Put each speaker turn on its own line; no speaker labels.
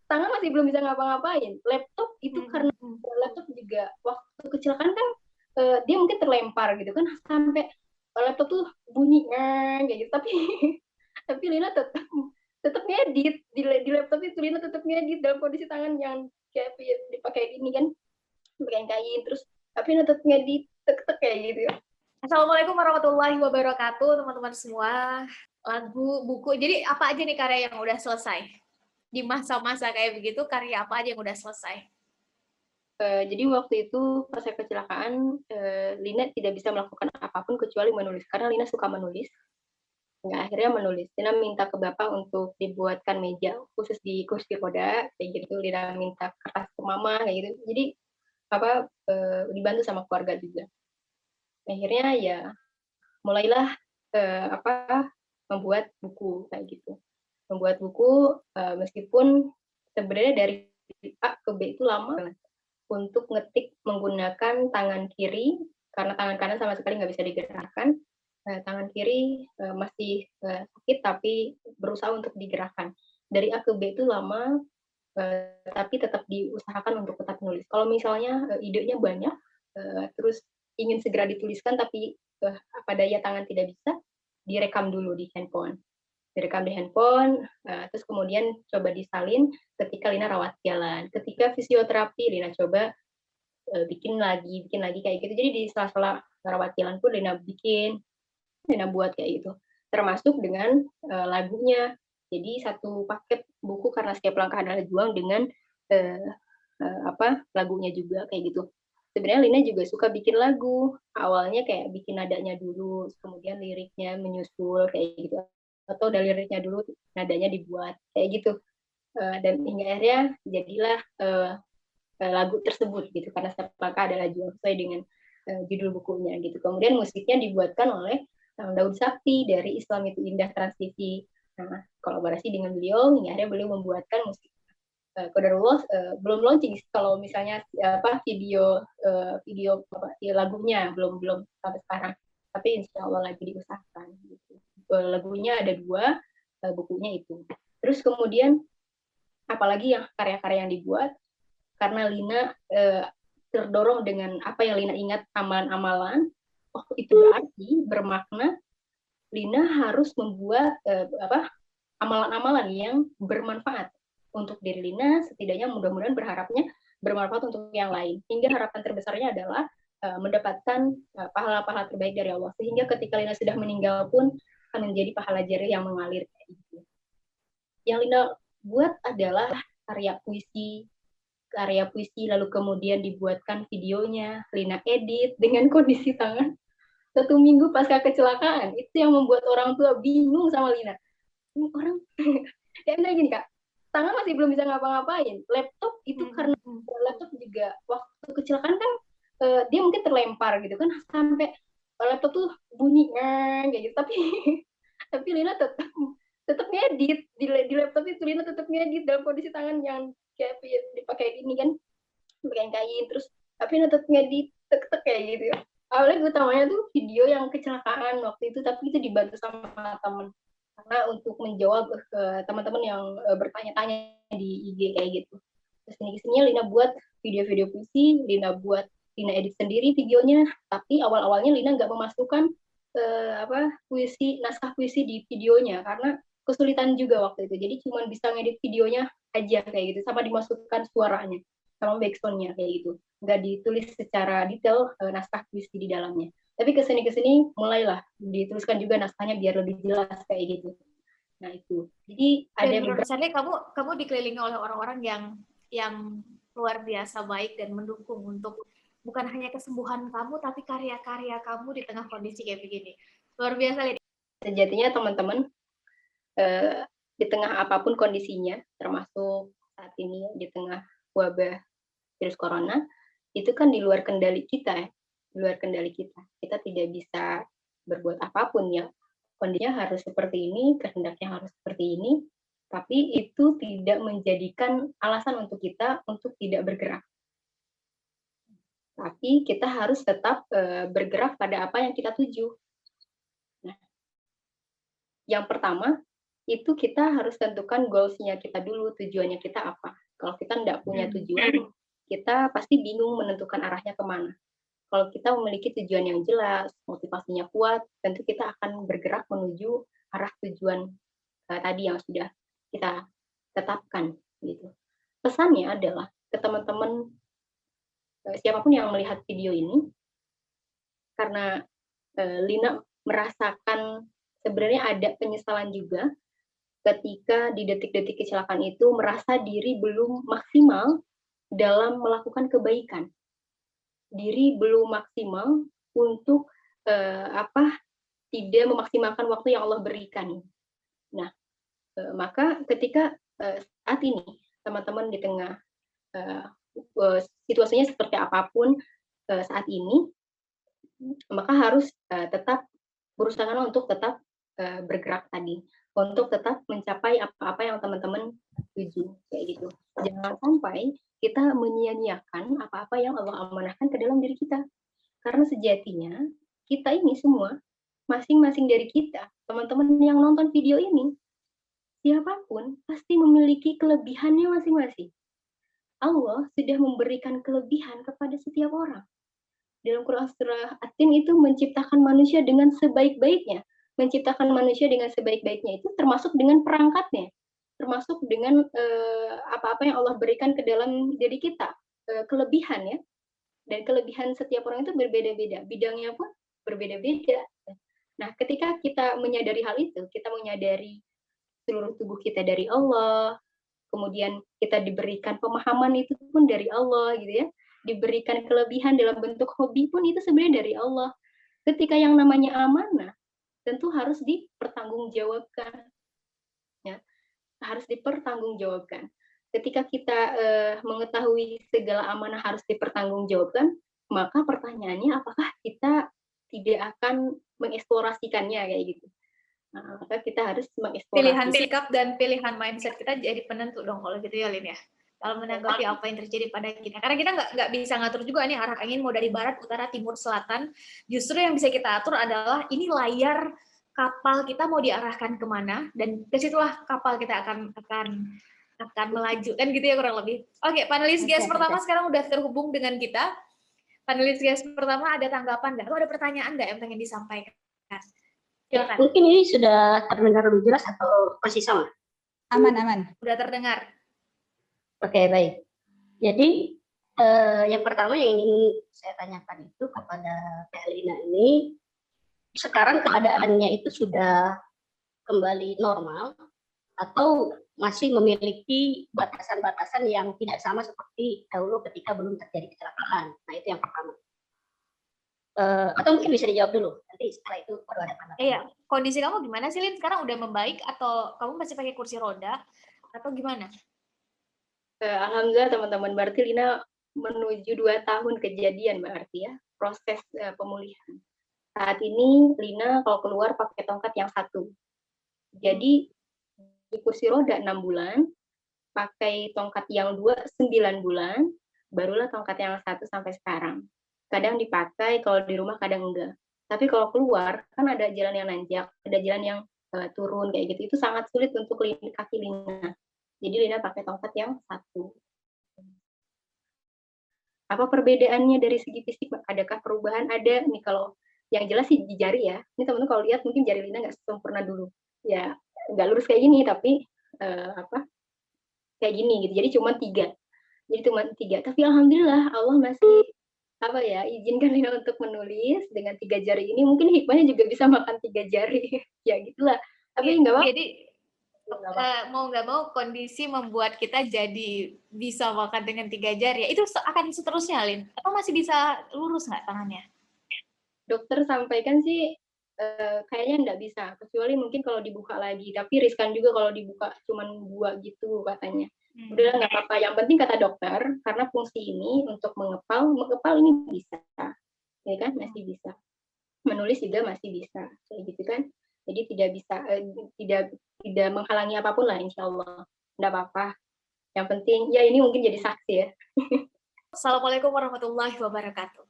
tangan masih belum bisa ngapa-ngapain. Laptop itu karena laptop juga waktu kecelakaan kan dia mungkin terlempar gitu kan sampai laptop tuh bunyi kayak gitu. Tapi tapi Lina tetap tetap ngedit di laptop itu. Lina tetap ngedit dalam kondisi tangan yang kayak dipakai ini kan, pakai kain terus, tapi Lina tetap ngedit tek-tek kayak gitu ya.
Assalamualaikum warahmatullahi wabarakatuh, teman-teman semua. Lagu, buku, jadi apa aja nih karya yang udah selesai? Di masa-masa kayak begitu, karya apa aja yang udah selesai?
Jadi waktu itu pas saya kecelakaan, Lina tidak bisa melakukan apapun kecuali menulis karena Lina suka menulis. Nah, akhirnya menulis. Lina minta ke bapak untuk dibuatkan meja khusus di kursi roda kayak gitu. Lina minta kertas ke mama kayak gitu. Jadi apa dibantu sama keluarga juga. Akhirnya ya mulailah apa membuat buku kayak gitu. Membuat buku meskipun sebenarnya dari A ke B itu lama untuk ngetik menggunakan tangan kiri karena tangan kanan sama sekali nggak bisa digerakkan. Tangan kiri masih sakit tapi berusaha untuk digerakkan. Dari A ke B itu lama, tapi tetap diusahakan untuk tetap menulis. Kalau misalnya idenya banyak, terus ingin segera dituliskan tapi apa daya tangan tidak bisa, direkam dulu di handphone. Direkam di handphone, terus kemudian coba disalin ketika Lina rawat jalan. Ketika fisioterapi, Lina coba bikin lagi kayak gitu. Jadi di sela-sela rawat jalan pun Lina buat kayak gitu. Termasuk dengan lagunya. Jadi satu paket buku karena setiap langkah adalah juang dengan uh, apa lagunya juga kayak gitu. Sebenarnya Lina juga suka bikin lagu. Awalnya kayak bikin nadanya dulu, kemudian liriknya menyusul kayak gitu. Atau dari liriknya dulu, nadanya dibuat kayak gitu. Dan hingga akhirnya jadilah lagu tersebut gitu karena setiap langkah adalah juang sesuai dengan judul bukunya gitu. Kemudian musiknya dibuatkan oleh Daud Sakti dari Islam itu Indah Trans TV. Nah, kolaborasi dengan beliau hingga akhirnya beliau membuatkan musik. Qadarullah belum launching kalau misalnya apa video apa, ya, lagunya belum belum sampai sekarang, tapi insya Allah lagi diusahakan gitu. Lagunya ada dua, bukunya itu. Terus kemudian apalagi yang karya-karya yang dibuat karena Lina terdorong dengan apa yang Lina ingat amalan-amalan. Oh, itu berarti bermakna Lina harus membuat apa amalan-amalan yang bermanfaat untuk diri Lina, setidaknya mudah-mudahan berharapnya bermanfaat untuk yang lain. Hingga harapan terbesarnya adalah mendapatkan pahala-pahala terbaik dari Allah. Sehingga ketika Lina sudah meninggal pun akan menjadi pahala jari yang mengalir. Yang Lina buat adalah karya puisi lalu kemudian dibuatkan videonya, Lina edit dengan kondisi tangan 1 minggu pasca kecelakaan. Itu yang membuat orang tua bingung sama Lina. Ini orang ya benar gini kak, tangan masih belum bisa ngapa-ngapain. Laptop itu karena laptop juga waktu kecelakaan kan dia mungkin terlempar gitu kan sampai laptop tuh bunyi kayak gitu. Tapi tapi Lina tetap tetap ngedit di laptop itu. Lina tetap ngedit dalam kondisi tangan yang kayak dipakai ini kan, pakai kain terus, tapi Lina tetap ngedit tek-tek kayak gitu ya. Awalnya utamanya tuh video yang kecelakaan waktu itu, tapi itu dibantu sama teman karena untuk menjawab ke teman-teman yang bertanya-tanya di IG kayak gitu. Terus ini kesininya Lina buat video-video puisi, Lina edit sendiri videonya, tapi awal-awalnya Lina nggak memasukkan apa puisi, naskah puisi di videonya karena kesulitan juga waktu itu. Jadi cuma bisa ngedit videonya aja kayak gitu, sama dimasukkan suaranya, sama backsoundnya kayak gitu. Nggak ditulis secara detail naskah puisi di dalamnya. Tapi kesini mulailah dituliskan juga naskahnya biar lebih jelas kayak gitu. Nah itu. Jadi ada
Dan menurut
beberapa.
saya kamu dikelilingi oleh orang-orang yang luar biasa baik dan mendukung untuk bukan hanya kesembuhan kamu, tapi karya-karya kamu di tengah kondisi kayak begini. Luar biasa, Lid.
Sejatinya teman-teman di tengah apapun kondisinya, termasuk saat ini di tengah wabah virus corona, itu kan di luar kendali kita ya, di luar kendali kita. Kita tidak bisa berbuat apapun ya. Kondisinya harus seperti ini, kehendaknya harus seperti ini, tapi itu tidak menjadikan alasan untuk kita untuk tidak bergerak. Tapi kita harus tetap bergerak pada apa yang kita tuju. Nah, yang pertama itu kita harus tentukan goals-nya kita dulu, tujuannya kita apa. kita nggak punya tujuan, kita pasti bingung menentukan arahnya kemana. Kalau kita memiliki tujuan yang jelas, motivasinya kuat, tentu kita akan bergerak menuju arah tujuan tadi yang sudah kita tetapkan gitu. Pesannya adalah ke teman-teman siapapun yang melihat video ini, karena Lina merasakan sebenarnya ada penyesalan juga ketika di detik-detik kecelakaan itu merasa diri belum maksimal dalam melakukan kebaikan. Diri belum maksimal untuk tidak memaksimalkan waktu yang Allah berikan. Nah, maka ketika saat ini teman-teman di tengah situasinya seperti apapun saat ini, maka harus tetap berusaha untuk tetap bergerak tadi, untuk tetap mencapai apa-apa yang teman-teman tuju, kayak gitu. Jangan sampai kita menyia-nyiakan apa-apa yang Allah amanahkan ke dalam diri kita. Karena sejatinya kita ini semua, masing-masing dari kita, teman-teman yang nonton video ini, siapapun pasti memiliki kelebihannya masing-masing. Allah sudah memberikan kelebihan kepada setiap orang. Dalam Quran surah At-Tin itu menciptakan manusia dengan sebaik-baiknya. Menciptakan manusia dengan sebaik-baiknya itu termasuk dengan perangkatnya, termasuk dengan apa-apa yang Allah berikan ke dalam diri kita, kelebihan ya. Dan kelebihan setiap orang itu berbeda-beda, bidangnya pun berbeda-beda. Nah, ketika kita menyadari hal itu, kita menyadari seluruh tubuh kita dari Allah, kemudian kita diberikan pemahaman itu pun dari Allah gitu ya, diberikan kelebihan dalam bentuk hobi pun itu sebenarnya dari Allah. Ketika yang namanya amanah tentu harus dipertanggungjawabkan, ya, harus dipertanggungjawabkan. Ketika kita mengetahui segala amanah harus dipertanggungjawabkan, maka pertanyaannya apakah kita tidak akan mengeksplorasikannya kayak gitu. Nah, maka kita harus mengeksplorasi.
Pilihan sikap dan pilihan mindset kita jadi penentu dong kalau gitu ya, Lin ya. Kalau menanggapi apa yang terjadi pada kita. Karena kita nggak bisa ngatur juga nih arah angin mau dari barat, utara, timur, selatan. Justru yang bisa kita atur adalah ini layar kapal kita mau diarahkan kemana, dan kesitulah kapal kita akan melaju. Kan gitu ya kurang lebih. Oke, panelis guest pertama sekarang udah terhubung dengan kita. Panelis guest pertama ada tanggapan nggak? Atau ada pertanyaan nggak yang pengen disampaikan?
Ya, mungkin ini sudah terdengar lebih jelas atau masih sama?
Aman.
Sudah terdengar.
Oke, baik. Jadi yang pertama yang ingin saya tanyakan itu kepada Teh Lina ini, sekarang keadaannya itu sudah kembali normal atau masih memiliki batasan-batasan yang tidak sama seperti dahulu ketika belum terjadi kecelakaan? Nah, itu yang pertama. Atau mungkin bisa dijawab dulu, nanti setelah itu baru ada tanggapan.
Iya, kondisi kamu gimana sih, Lin? Sekarang udah membaik atau kamu masih pakai kursi roda atau gimana?
Alhamdulillah teman-teman, berarti Lina menuju 2 tahun kejadian berarti ya, proses pemulihan. Saat ini Lina kalau keluar pakai tongkat yang 1. Jadi di kursi roda 6 bulan, pakai tongkat yang 2 9 bulan, barulah tongkat yang 1 sampai sekarang. Kadang dipakai kalau di rumah, kadang enggak. Tapi kalau keluar kan ada jalan yang nanjak, ada jalan yang turun kayak gitu. Itu sangat sulit untuk kaki Lina. Jadi Lina pakai tongkat yang 1. Apa perbedaannya dari segi fisik? Adakah perubahan? Ada nih, kalau yang jelas sih di jari ya. Ini teman-teman kalau lihat mungkin jari Lina nggak sempurna dulu. Ya nggak lurus kayak gini, tapi kayak gini gitu. Jadi cuma 3. Jadi cuma 3. Tapi alhamdulillah Allah masih izinkan Lina untuk menulis dengan 3 jari ini. Mungkin hikmahnya juga bisa makan 3 jari. Ya gitulah. Tapi nggak apa-apa.
Jadi mau nggak mau kondisi membuat kita jadi bisa makan dengan 3 jari. Itu akan seterusnya, Lin? Atau masih bisa lurus nggak tangannya?
Dokter sampaikan sih kayaknya nggak bisa, kecuali mungkin kalau dibuka lagi. Tapi riskan juga kalau dibuka cuman 2 gitu katanya. Udah nggak apa-apa. Yang penting kata dokter, karena fungsi ini untuk mengepal ini bisa, ya kan, masih bisa. Menulis juga masih bisa, kayak gitu kan. Jadi tidak bisa, tidak menghalangi apapun lah, insya Allah. Nggak apa-apa. Yang penting, ya ini mungkin jadi saksi ya.
Assalamualaikum warahmatullahi wabarakatuh.